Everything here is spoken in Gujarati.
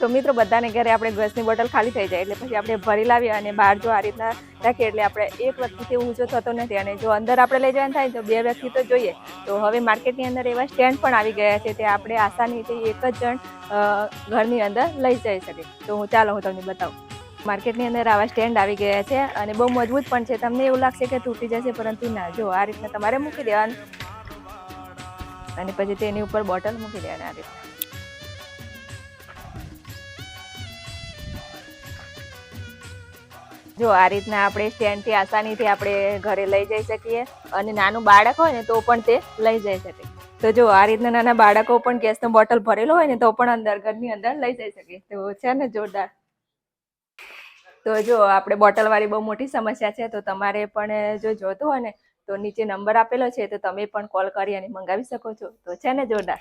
તો મિત્રો બધાને ઘરે આપણે ગેસની બોટલ ખાલી થઈ જાય એટલે પછી આપણે ભરી લાવીએ અને બહાર જો આ રીતના રાખીએ એટલે આપણે એક વ્યક્તિથી ઊંચો થતો નથી અને જો અંદર આપણે લઈ જવાનું થાય તો 2 વ્યક્તિ તો જોઈએ. તો હવે માર્કેટની અંદર એવા સ્ટેન્ડ પણ આવી ગયા છે તે આપણે આસાનીથી એક જ જણ ઘરની અંદર લઈ જઈ શકે. તો ચાલો હું તમને બતાવું. માર્કેટની અંદર આવા સ્ટેન્ડ આવી ગયા છે અને બહુ મજબૂત પણ છે. તમને એવું લાગશે કે તૂટી જશે પરંતુ ના, જો આ રીતના તમારે મૂકી દેવાનું અને પછી તેની ઉપર બોટલ મૂકી દેવાની આ રીતના. જો આ રીતના આપણે સ્ટેન્ડથી આસાનીથી આપણે ઘરે લઈ જઈ શકીએ અને નાનું બાળક હોય ને તો પણ તે લઈ જઈ શકે. તો જો આ રીતના નાના બાળકો પણ ગેસનો બોટલ ભરેલો હોય ને તો પણ અંદર ઘરની અંદર લઈ જઈ શકે. તો છે ને જોરદાર. તો જો આપણે બોટલવાળી બહુ મોટી સમસ્યા છે તો તમારે પણ જો જોતું હોય ને તો નીચે નંબર આપેલો છે તો તમે પણ કોલ કરી અને મંગાવી શકો છો. તો છે ને જોરદાર.